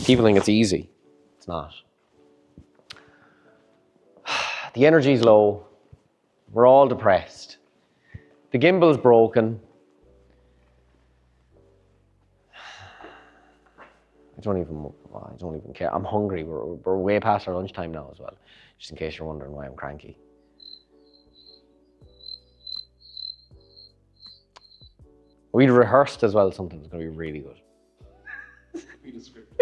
People think it's easy. It's not. The energy's low. We're all depressed. The gimbal's broken. I don't even care. I'm hungry. We're way past our lunchtime now as well, just in case you're wondering why I'm cranky. We'd rehearsed as well something that's going to be really good.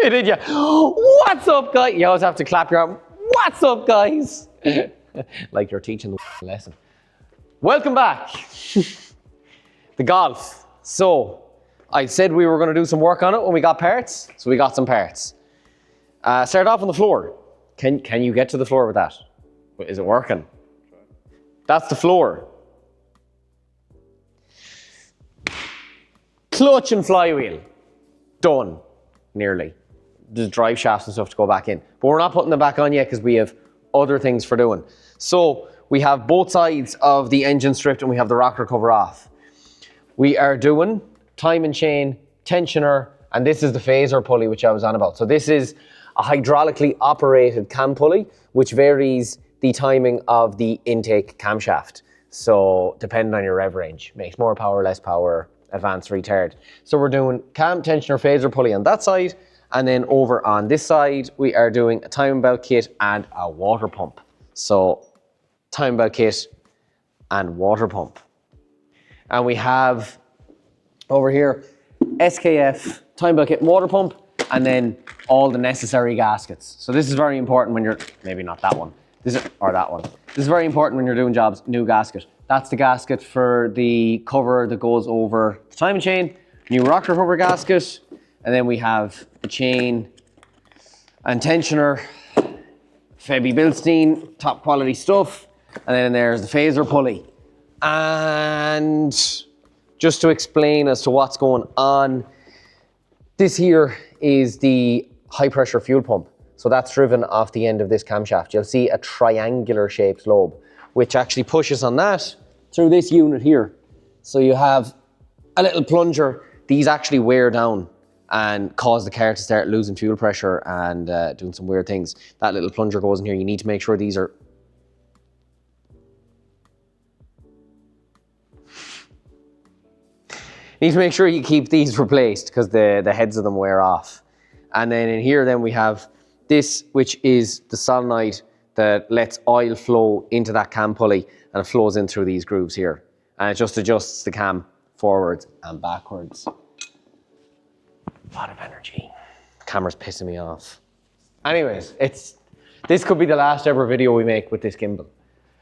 You did, yeah. What's up, guys? You always have to clap your arm. What's up, guys? Like you're teaching the lesson. Welcome back. The golf. So, I said we were going to do some work on it when we got parts. So we got some parts. Start off on the floor. Can you get to the floor with that? Is it working? That's the floor. Clutch and flywheel. Done. Nearly. There's drive shafts and stuff to go back in. But we're not putting them back on yet because we have other things for doing. So we have both sides of the engine stripped and we have the rocker cover off. We are doing time and chain, tensioner, and this is the phaser pulley which I was on about. So this is a hydraulically operated cam pulley which varies the timing of the intake camshaft. So depending on your rev range, makes more power, less power, advanced, retard. So we're doing cam, tensioner, phaser pulley on that side, and then over on this side we are doing a timing belt kit and a water pump. So timing belt kit and water pump. And we have over here SKF, timing belt kit and water pump, and then all the necessary gaskets. So this is very important when you're, maybe not that one, or that one. This is very important when you're doing jobs, new gasket. That's the gasket for the cover that goes over the timing chain, new rocker cover gasket, and then we have the chain and tensioner, Febby Bilstein, top quality stuff, and then there's the phaser pulley. And just to explain as to what's going on, this here is the high pressure fuel pump. So that's driven off the end of this camshaft. You'll see a triangular shaped lobe, which actually pushes on that through this unit here. So you have a little plunger. These actually wear down and cause the car to start losing fuel pressure and doing some weird things. That little plunger goes in here. You need to make sure these are... You need to make sure you keep these replaced because the heads of them wear off. And then in here then we have this, which is the solenoid that lets oil flow into that cam pulley and it flows in through these grooves here. And it just adjusts the cam forwards and backwards. A lot of energy. The camera's pissing me off. Anyways, this could be the last ever video we make with this gimbal.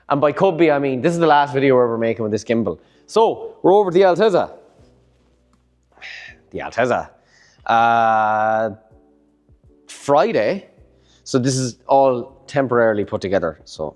And by could be, I mean, this is the last video we're ever making with this gimbal. So, we're over to the Altezza. The Altezza. Friday. So this is all temporarily put together. So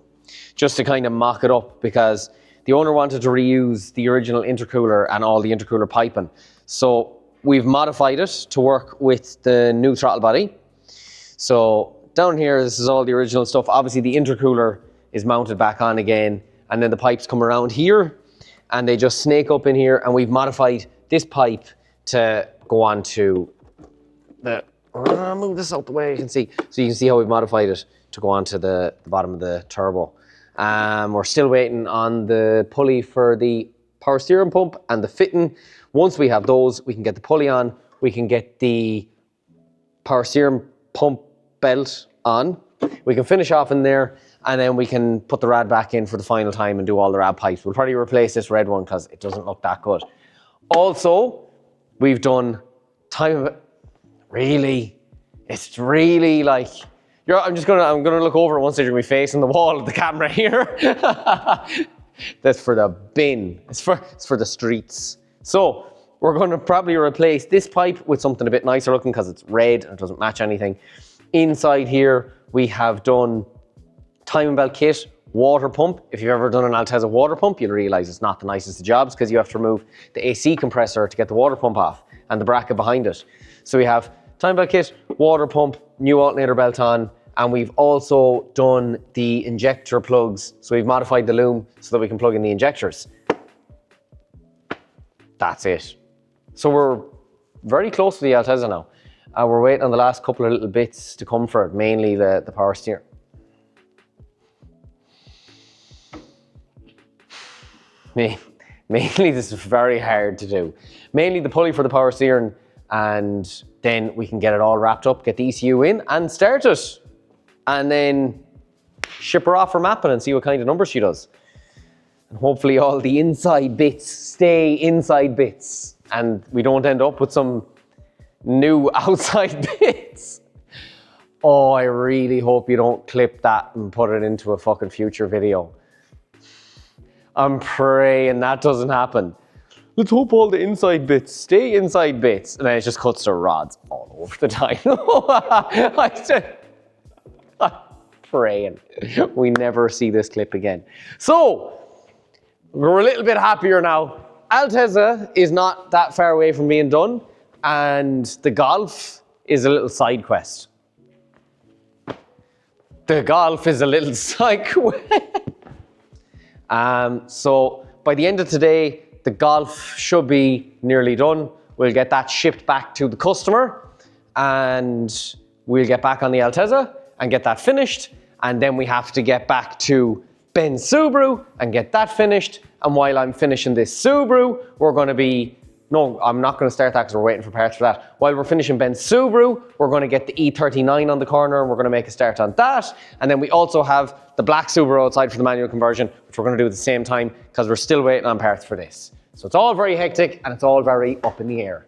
just to kind of mock it up because the owner wanted to reuse the original intercooler and all the intercooler piping. So we've modified it to work with the new throttle body. So down here, this is all the original stuff. Obviously the intercooler is mounted back on again and then the pipes come around here and they just snake up in here and we've modified this pipe to go on to the... I'll move this out the way, you can see. So you can see how we've modified it to go onto the bottom of the turbo. We're still waiting on the pulley for the power steering pump and the fitting. Once we have those, we can get the pulley on, we can get the power steering pump belt on. We can finish off in there and then we can put the rad back in for the final time and do all the rad pipes. We'll probably replace this red one because it doesn't look that good. Also, we've done time of it. Really, it's really like, I'm gonna look over at one stage, you're gonna be facing the wall of the camera here. That's for the bin, it's for the streets. So we're gonna probably replace this pipe with something a bit nicer looking because it's red and it doesn't match anything. Inside here, we have done timing belt kit, water pump. If you've ever done an Altezza water pump, you'll realize it's not the nicest of jobs because you have to remove the AC compressor to get the water pump off and the bracket behind it. So we have timing belt kit, water pump, new alternator belt on, and we've also done the injector plugs. So we've modified the loom so that we can plug in the injectors. That's it. So we're very close to the Altezza now. We're waiting on the last couple of little bits to come for it, mainly the power steer. Mainly this is very hard to do. Mainly the pulley for the power steering, and then we can get it all wrapped up, get the ECU in and start it. And then ship her off for mapping and see what kind of numbers she does. And hopefully all the inside bits stay inside bits and we don't end up with some new outside bits. Oh, I really hope you don't clip that and put it into a fucking future video. I'm praying that doesn't happen. Let's hope all the inside bits stay inside bits. And then it just cuts to rods all over the time. I'm praying we never see this clip again. So, we're a little bit happier now. Altezza is not that far away from being done, and the Golf is a little side quest. The Golf is a little side quest. So by the end of today, the Golf should be nearly done. We'll get that shipped back to the customer, and we'll get back on the Altezza and get that finished. And then we have to get back to Ben's Subaru and get that finished. And while I'm finishing this Subaru, we're going to be, no, I'm not going to start that because we're waiting for parts for that. While we're finishing Ben's Subaru, we're going to get the E39 on the corner and we're going to make a start on that. And then we also have the black Subaru outside for the manual conversion, which we're going to do at the same time because we're still waiting on parts for this. So it's all very hectic and it's all very up in the air.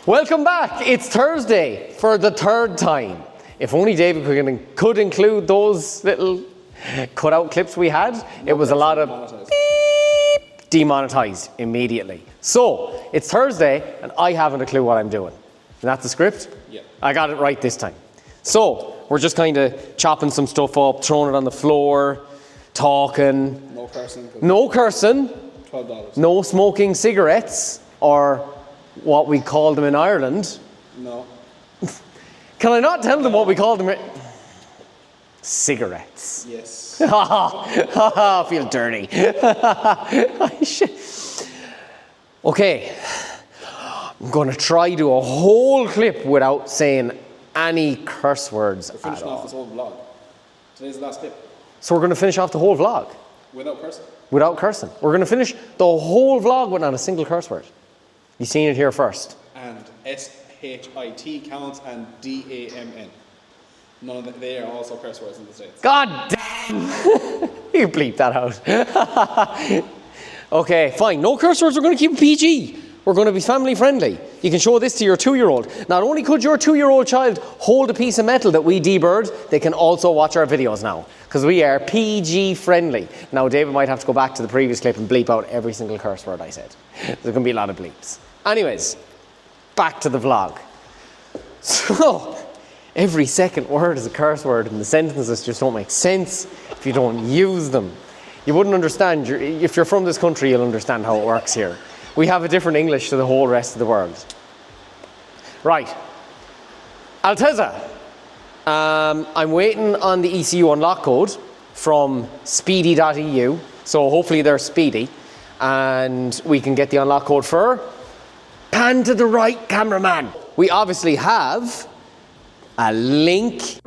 Welcome back. It's Thursday for the third time. If only David could include those little cutout clips we had. It was a lot of beep, demonetized immediately. So it's Thursday and I haven't a clue what I'm doing. And that's the script? Yeah. I got it right this time. So we're just kind of chopping some stuff up, throwing it on the floor, talking. No cursing. No cursing. $12. No smoking cigarettes, or what we call them in Ireland. No. Can I not tell them what we call them? Cigarettes. Yes. I feel dirty. Okay. I'm going to try do a whole clip without saying any curse words We're finishing off this whole vlog. Today's the last clip. So we're going to finish off the whole vlog? Without cursing. Without cursing. We're going to finish the whole vlog with not a single curse word. You've seen it here first. And SHIT counts and DAMN. None of them, they are also curse words in the States. God damn! You bleep that out. Okay, fine. No curse words. We're going to keep it PG. We're going to be family friendly. You can show this to your 2-year-old. Not only could your 2-year-old child hold a piece of metal that we deburred, they can also watch our videos now. Because we are PG friendly. Now David might have to go back to the previous clip and bleep out every single curse word I said. There's going to be a lot of bleeps. Anyways, back to the vlog. So, every second word is a curse word and the sentences just don't make sense if you don't use them. You wouldn't understand, if you're from this country, you'll understand how it works here. We have a different English to the whole rest of the world. Right. Altezza. I'm waiting on the ECU unlock code from speedy.eu. So hopefully they're speedy. And we can get the unlock code for pan to the right, cameraman. We obviously have a link.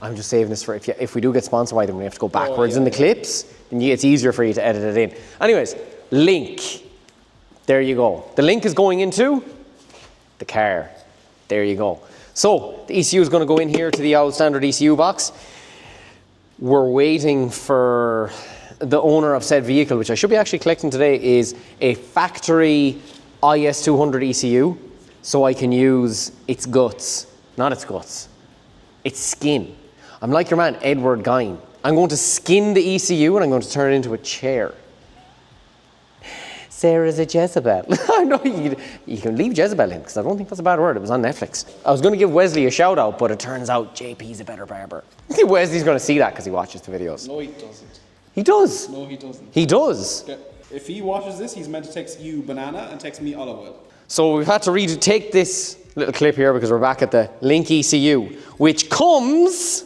I'm just saving this for if we do get sponsored by them, we have to go backwards in the clips, then it's easier for you to edit it in. Anyways, link. There you go. The link is going into the car. There you go. So the ECU is going to go in here to the old standard ECU box. We're waiting for the owner of said vehicle, which I should be actually collecting today, is a factory IS200 ECU, so I can use its guts. Not its guts. Its skin. I'm like your man, Edward Gein. I'm going to skin the ECU and I'm going to turn it into a chair. Sarah's a Jezebel. I know you can leave Jezebel in because I don't think that's a bad word. It was on Netflix. I was going to give Wesley a shout out, but it turns out JP's a better barber. Wesley's going to see that because he watches the videos. No, he doesn't. He does. No, he doesn't. He does. Okay. If he watches this, he's meant to text you banana and text me olive oil. So we've had to take this little clip here because we're back at the Link ECU, which comes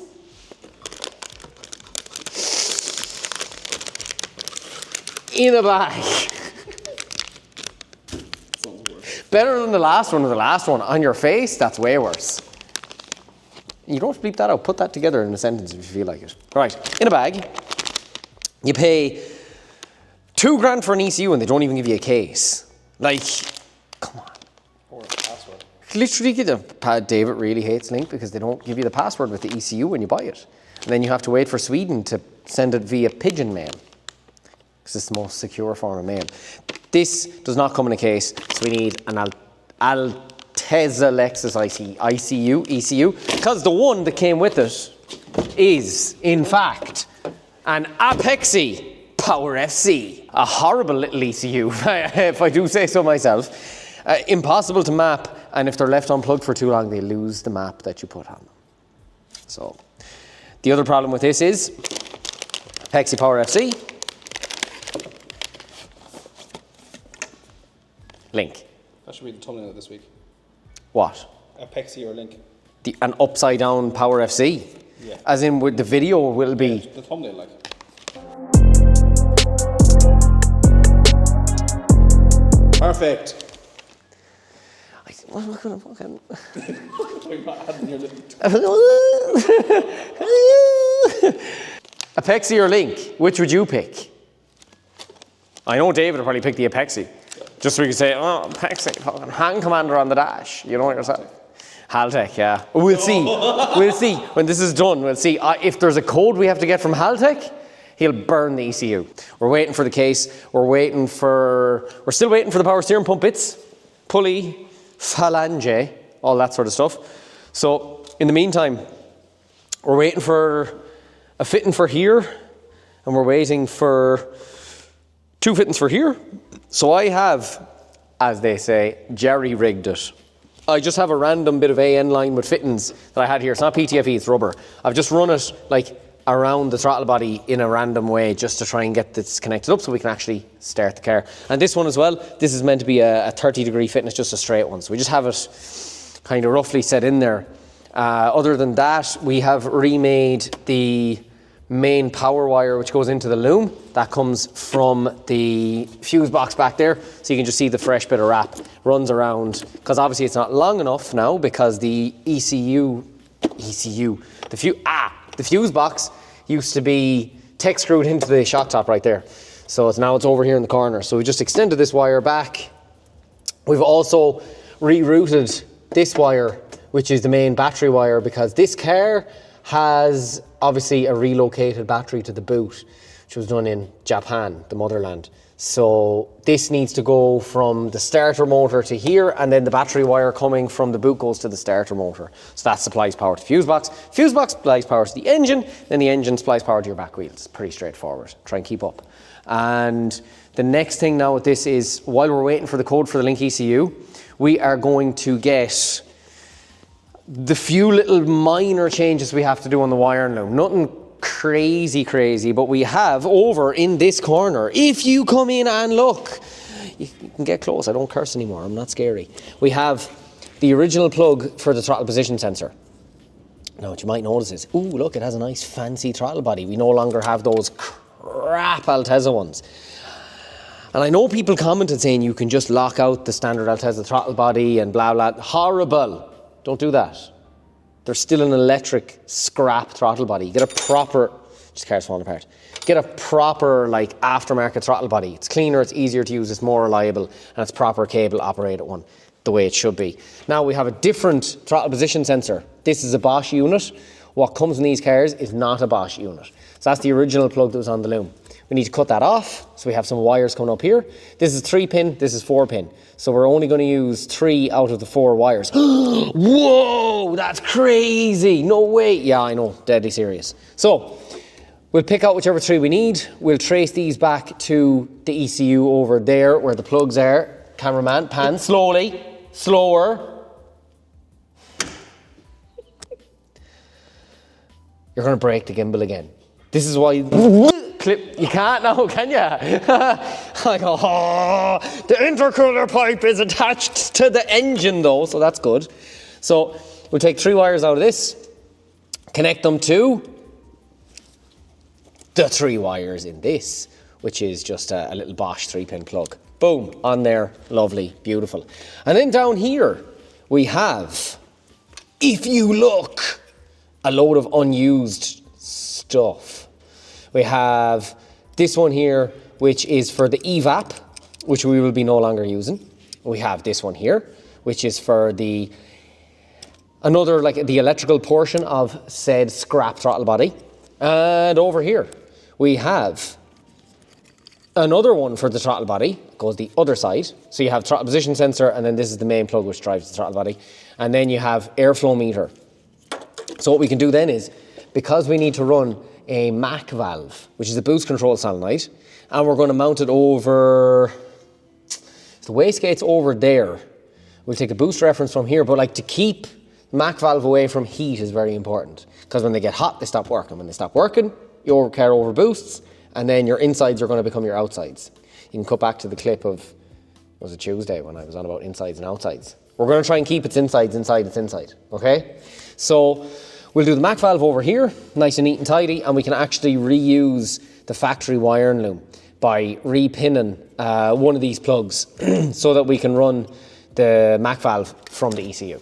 in a bag. Better than the last one, or the last one on your face, that's way worse. You don't bleep that out, put that together in a sentence if you feel like it. Right, in a bag, you pay $2,000 for an ECU and they don't even give you a case. Like, come on. Or a password. Literally, David really hates Link because they don't give you the password with the ECU when you buy it. And then you have to wait for Sweden to send it via pigeon mail. Because it's the most secure form of mail. This does not come in a case, so we need an Altezza Lexus ECU, because the one that came with it is, in fact, an Apexi Power FC. A horrible little ECU, if I do say so myself. Impossible to map, and if they're left unplugged for too long, they lose the map that you put on them. So, the other problem with this is Apexi Power FC. Link. That should be the thumbnail of this week. What? Apexi or Link. An upside down Power FC? Yeah. As in, with the video will be... Yeah, the thumbnail, like. Perfect. What am I gonna fucking... You're not adding your little... Apexi or Link? Which would you pick? I know David would probably pick the Apexi. Just so we can say, oh, Apexi, fucking hand commander on the dash. You know what yourself? Haltech, yeah. We'll see. We'll see. When this is done, we'll see. If there's a code we have to get from Haltech, he'll burn the ECU. We're waiting for the case. We're still waiting for the power steering pump bits, pulley, phalange, all that sort of stuff. So, in the meantime, we're waiting for a fitting for here, and we're waiting for 2 fittings for here. So I have, as they say, jerry-rigged it. I just have a random bit of AN line with fittings that I had here. It's not PTFE, it's rubber. I've just run it like around the throttle body in a random way just to try and get this connected up so we can actually start the car. And this one as well, this is meant to be a 30-degree fitting, it's just a straight one. So we just have it kind of roughly set in there. Other than that, we have remade the main power wire which goes into the loom. That comes from the fuse box back there, so you can just see the fresh bit of wrap runs around, because obviously it's not long enough now because the the fuse box used to be tech screwed into the shock top right there, so it's over here in the corner. So we just extended this wire back. We've also rerouted this wire, which is the main battery wire, because this car has obviously a relocated battery to the boot, which was done in Japan, the motherland. So this needs to go from the starter motor to here, and then the battery wire coming from the boot goes to the starter motor. So that supplies power to the fuse box. Fuse box supplies power to the engine, then the engine supplies power to your back wheels. It's pretty straightforward. Try and keep up. And the next thing now with this is, while we're waiting for the code for the Link ECU, we are going to get the few little minor changes we have to do on the wiring loom. Nothing crazy, but we have over in this corner, if you come in and look, you can get close, I don't curse anymore, I'm not scary. We have the original plug for the throttle position sensor. Now what you might notice is, ooh, look, it has a nice fancy throttle body. We no longer have those crap Altezza ones. And I know people commented saying you can just lock out the standard Altezza throttle body and blah, blah. Horrible. Don't do that. There's still an electric scrap throttle body. Get a proper, just car's falling apart. Get a proper like aftermarket throttle body. It's cleaner, it's easier to use, it's more reliable, and it's proper cable operated one, the way it should be. Now we have a different throttle position sensor. This is a Bosch unit. What comes in these cars is not a Bosch unit. So that's the original plug that was on the loom. We need to cut that off, so we have some wires coming up here. This is 3-pin, this is 4-pin. So we're only going to use 3 out of the 4 wires. Whoa, that's crazy. No way. Yeah, I know, deadly serious. So we'll pick out whichever 3 we need. We'll trace these back to the ECU over there where the plugs are. Cameraman, pan slowly, slower. You're going to break the gimbal again. This is why clip, you can't now, can you? I go, oh, the intercooler pipe is attached to the engine though, so that's good. So we'll take 3 wires out of this, connect them to the 3 wires in this, which is just a little Bosch 3-pin plug. Boom, on there, lovely, beautiful. And then down here, we have, if you look, a load of unused stuff. We have this one here, which is for the evap, which we will be no longer using. We have this one here, which is for the electrical portion of said scrap throttle body. And over here, we have another one for the throttle body, goes the other side. So you have throttle position sensor, and then this is the main plug which drives the throttle body. And then you have airflow meter. So what we can do then is, because we need to run a MAC valve, which is a boost control solenoid, and we're going to mount it over, the wastegate's over there. We'll take a boost reference from here, but like to keep MAC valve away from heat is very important, because when they get hot, they stop working. When they stop working, your car over boosts, and then your insides are going to become your outsides. You can cut back to the clip of, was it Tuesday, when I was on about insides and outsides. We're going to try and keep its insides inside its inside, okay? So we'll do the MAC valve over here, nice and neat and tidy, and we can actually reuse the factory wiring loom by repinning one of these plugs so that we can run the MAC valve from the ECU.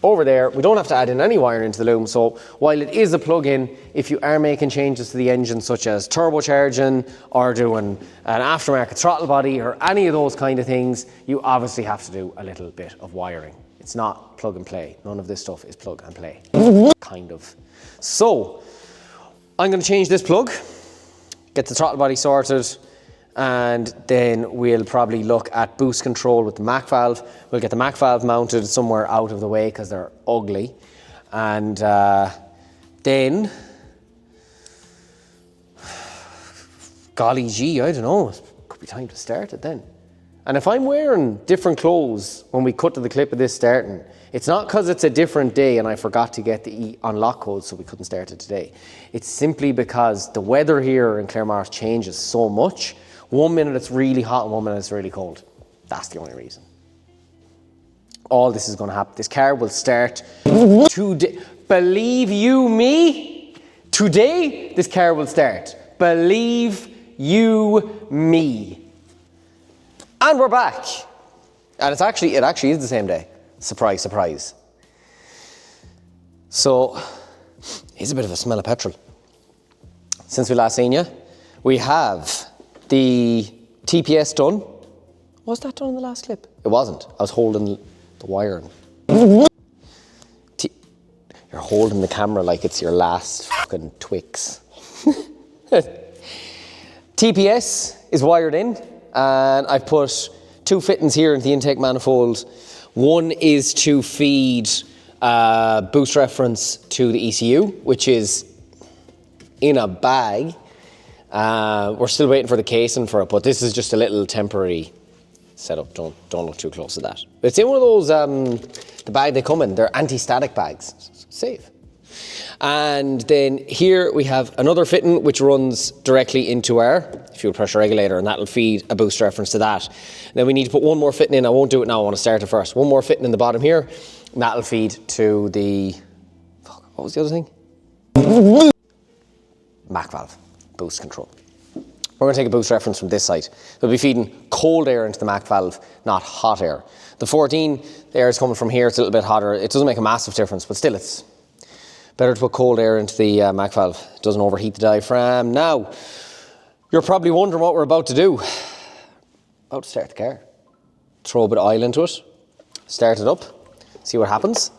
Over there, we don't have to add in any wiring into the loom, so while it is a plug-in, if you are making changes to the engine, such as turbocharging or doing an aftermarket throttle body or any of those kind of things, you obviously have to do a little bit of wiring. It's not plug and play. None of this stuff is plug and play, kind of. So, I'm going to change this plug, get the throttle body sorted, and then we'll probably look at boost control with the MAC valve. We'll get the MAC valve mounted somewhere out of the way because they're ugly. And then, golly gee, I don't know, it could be time to start it then. And if I'm wearing different clothes when we cut to the clip of this starting, it's not because it's a different day and I forgot to get the unlock code so we couldn't start it today. It's simply because the weather here in Claremont changes so much. 1 minute it's really hot and 1 minute it's really cold. That's the only reason. All this is going to happen. This car will start today. Believe you me, today this car will start. Believe you me. And we're back. And it actually is the same day. Surprise, surprise. So, here's a bit of a smell of petrol. Since we last seen you, we have the TPS done. Was that done in the last clip? It wasn't. I was holding the wiring. You're holding the camera like it's your last fucking Twix. TPS is wired in, and I've put 2 fittings here into the intake manifold. One is to feed boost reference to the ECU, which is in a bag. We're still waiting for the casing for it, but this is just a little temporary setup. Don't look too close to that. It's in one of those, the bag they come in, they're anti-static bags. Safe. And then here we have another fitting which runs directly into our fuel pressure regulator, and that'll feed a boost reference to that. And then we need to put one more fitting in. I won't do it now, I want to start it first. One more fitting in the bottom here, and that'll feed to the, what was the other thing? MAC valve, boost control. We're going to take a boost reference from this side. We'll be feeding cold air into the MAC valve, not hot air. The 14, the air is coming from here, it's a little bit hotter. It doesn't make a massive difference, but still it's better to put cold air into the MAC valve. It doesn't overheat the diaphragm. Now, you're probably wondering what we're about to do. About to start the car. Throw a bit of oil into it, start it up, see what happens.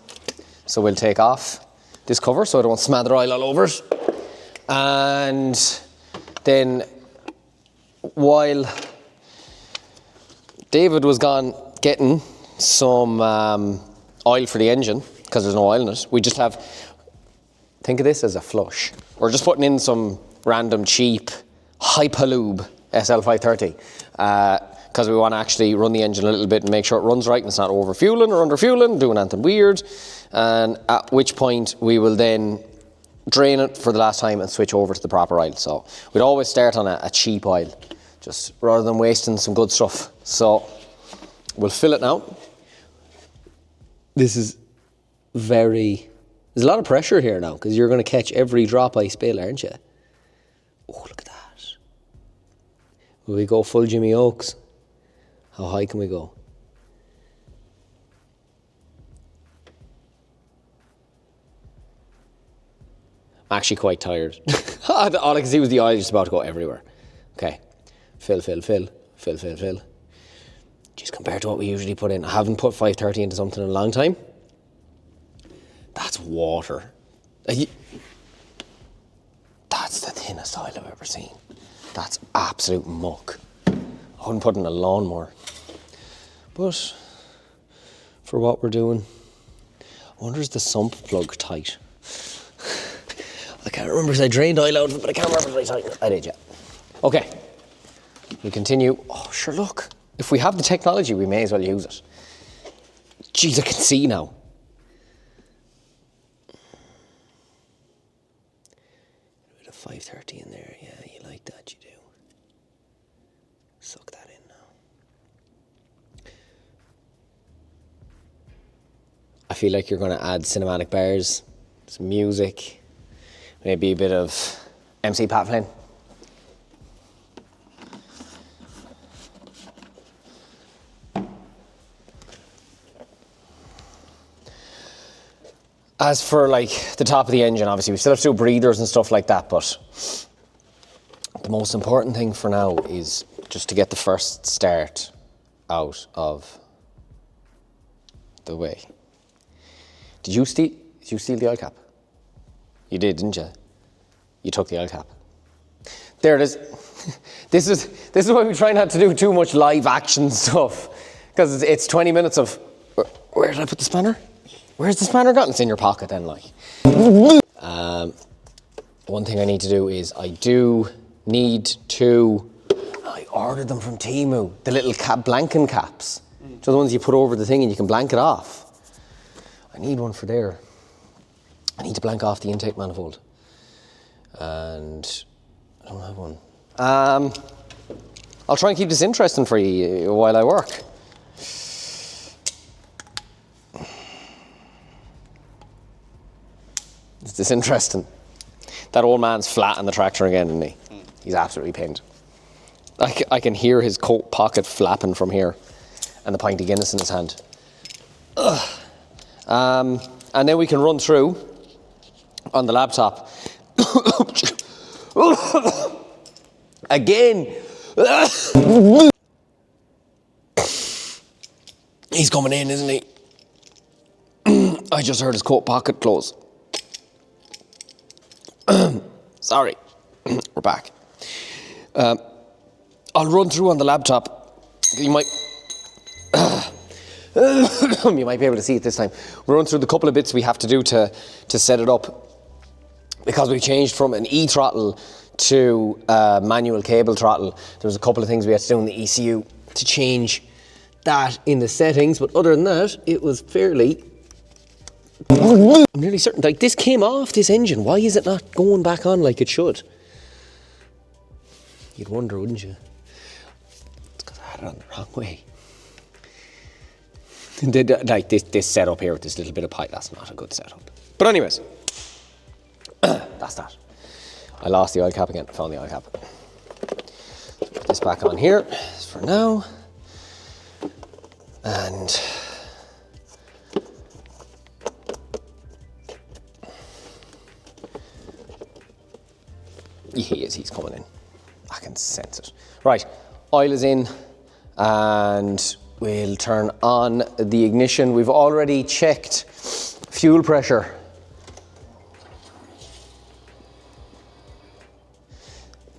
So we'll take off this cover so I don't smother oil all over it. And then while David was gone getting some oil for the engine, because there's no oil in it, we just have, think of this as a flush. We're just putting in some random cheap Hyperlube SL530 because we want to actually run the engine a little bit and make sure it runs right and it's not over fueling or under fueling, doing anything weird. And at which point we will then drain it for the last time and switch over to the proper oil. So we'd always start on a cheap oil, just rather than wasting some good stuff. So we'll fill it now. This is there's a lot of pressure here now because you're going to catch every drop I spill, aren't you? Oh, look at that. Will we go full Jimmy Oaks? How high can we go? I'm actually quite tired. All I can see was the oil just about to go everywhere. Okay. Fill. Just compared to what we usually put in. I haven't put 530 into something in a long time. That's water. That's the thinnest oil I've ever seen. That's absolute muck. I wouldn't put in a lawnmower. But for what we're doing, I wonder is the sump plug tight? I can't remember because I drained oil out of it, but I can't remember if I tightened it. I did, yeah. Okay, we continue. Oh, sure, look. If we have the technology, we may as well use it. Jeez, I can see now. A bit of 530 in there. Yeah, you like that, you do. Suck that in now. I feel like you're going to add cinematic bars, some music, maybe a bit of MC Pat Flynn. As for like the top of the engine, obviously we still have to do breathers and stuff like that, but the most important thing for now is just to get the first start out of the way. Did you steal the oil cap? You did, didn't you? You took the oil cap. There it is. This is why we try not to do too much live action stuff, because it's 20 minutes of. Where did I put the spanner? Where's the spanner gone? It's in your pocket then, like. One thing I need to do is I ordered them from Temu, the little blanking caps. So the ones you put over the thing and you can blank it off. I need one for there. I need to blank off the intake manifold. And I don't have one. I'll try and keep this interesting for you while I work. Is this interesting? That old man's flat on the tractor again, isn't he? He's absolutely pinned. I can hear his coat pocket flapping from here and the pint of Guinness in his hand. And then we can run through on the laptop. Again. He's coming in, isn't he? I just heard his coat pocket close. Sorry, we're back. I'll run through on the laptop. You might you might be able to see it this time. We'll run through the couple of bits we have to do to set it up, because we changed from an e-throttle to manual cable throttle. There was a couple of things we had to do in the ECU to change that in the settings, but other than that, it was fairly. I'm nearly certain, like, this came off this engine. Why is it not going back on like it should? You'd wonder, wouldn't you? It's because I had it on the wrong way. Like this setup here with this little bit of pipe, that's not a good setup. But anyways, that's that. I lost the oil cap again. I found the oil cap. Put this back on here for now. And he's coming in. I can sense it. Right, oil is in, and we'll turn on the ignition. We've already checked fuel pressure.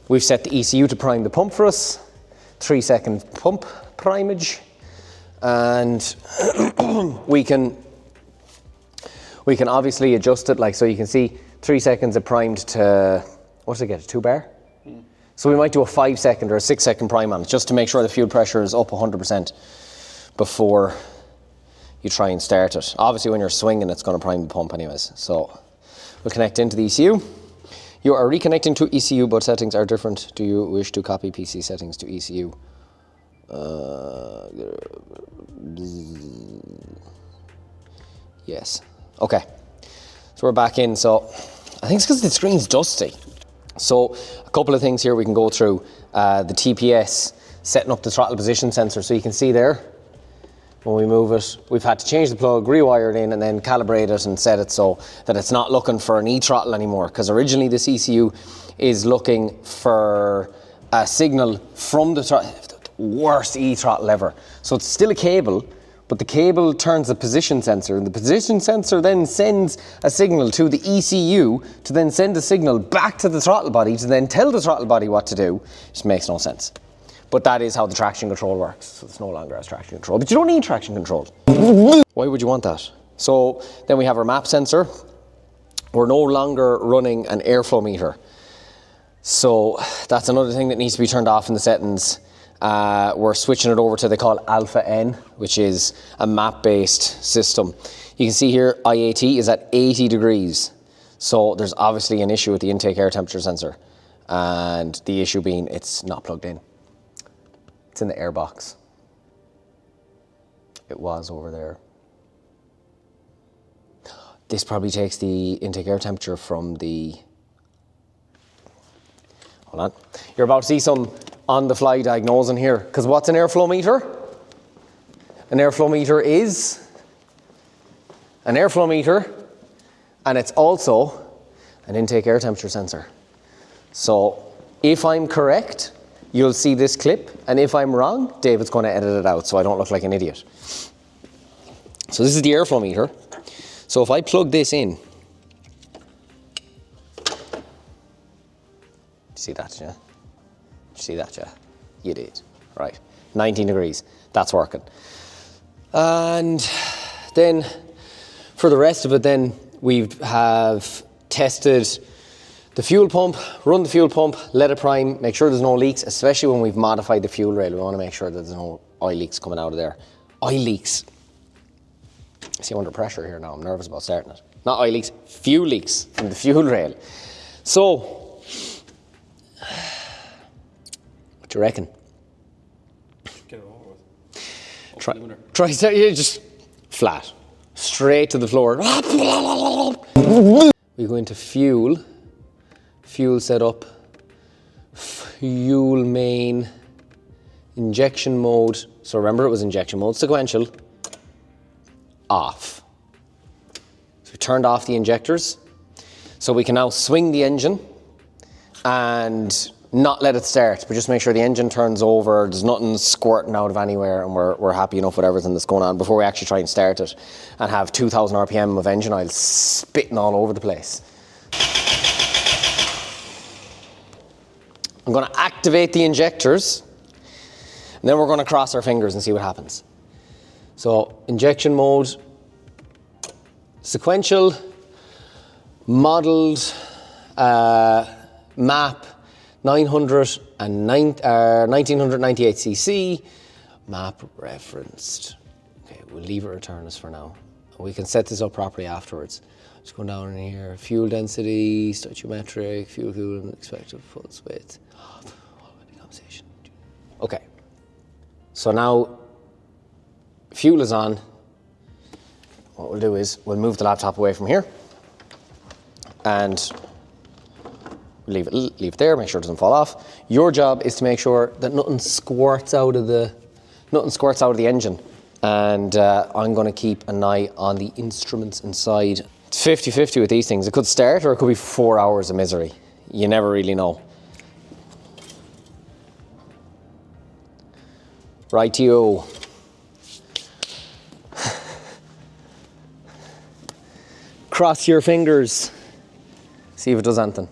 We've set the ECU to prime the pump for us. 3-second pump primage. And we can obviously adjust it, like, so you can see 3 seconds it primed to, what does it get, a 2 bar? So we might do a 5-second or a 6-second prime on it, just to make sure the fuel pressure is up 100% before you try and start it. Obviously when you're swinging, it's going to prime the pump anyways. So we'll connect into the ECU. You are reconnecting to ECU, but settings are different. Do you wish to copy PC settings to ECU? Yes. Okay. So we're back in. So I think it's because the screen's dusty. So a couple of things here we can go through. The TPS setting up the throttle position sensor. So you can see there, when we move it, we've had to change the plug, rewire it in, and then calibrate it and set it so that it's not looking for an e-throttle anymore. Because originally this ECU is looking for a signal from the throttle, the worst e-throttle ever. So it's still a cable, but the cable turns the position sensor, and the position sensor then sends a signal to the ECU to then send a signal back to the throttle body to then tell the throttle body what to do. It just makes no sense. But that is how the traction control works. So it's no longer as traction control, but you don't need traction control. Why would you want that? So then we have our map sensor. We're no longer running an airflow meter. So that's another thing that needs to be turned off in the settings. We're switching it over to, they call Alpha N, which is a map-based system. You can see here IAT is at 80 degrees. So there's obviously an issue with the intake air temperature sensor. And the issue being it's not plugged in. It's in the air box. It was over there. This probably takes the intake air temperature from the... Hold on. You're about to see some on-the-fly diagnosing here. Because what's an airflow meter? An airflow meter is an airflow meter, and it's also an intake air temperature sensor. So if I'm correct, you'll see this clip, and if I'm wrong, David's going to edit it out so I don't look like an idiot. So this is the airflow meter. So if I plug this in, see that, yeah? See that, yeah? You did. Right. 19 degrees. That's working. And then for the rest of it, then we have tested the fuel pump, run the fuel pump, let it prime, make sure there's no leaks, especially when we've modified the fuel rail. We want to make sure that there's no oil leaks coming out of there. Oil leaks. See, I'm under pressure here now. I'm nervous about starting it. Not oil leaks, fuel leaks from the fuel rail. So, what do you reckon? Get it over with. Try just flat, straight to the floor. We go into fuel setup, fuel main, injection mode. So remember, it was injection mode, sequential, off. So we turned off the injectors. So we can now swing the engine and not let it start, but just make sure the engine turns over, there's nothing squirting out of anywhere, and we're happy enough with everything that's going on before we actually try and start it and have 2,000 RPM of engine oil spitting all over the place. I'm going to activate the injectors, and then we're going to cross our fingers and see what happens. So, injection mode, sequential, modeled, map, 1998 cc, map referenced. Okay, we'll leave it return us for now. We can set this up properly afterwards. Just going down in here, fuel density, stoichiometric, fuel coolant, expected pulse width. Okay, so now fuel is on. What we'll do is we'll move the laptop away from here and leave it there, make sure it doesn't fall off. Your job is to make sure that nothing squirts out of the engine. And I'm going to keep an eye on the instruments inside. It's 50-50 with these things. It could start or it could be 4 hours of misery. You never really know. Rightio. Cross your fingers. See if it does anything.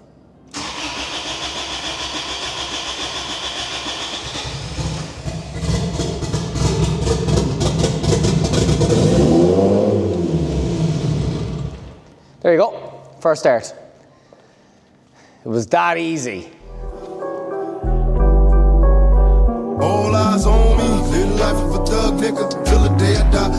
There you go, first start. It was that easy. All eyes on me, live the life of a thug nigga till the day I die.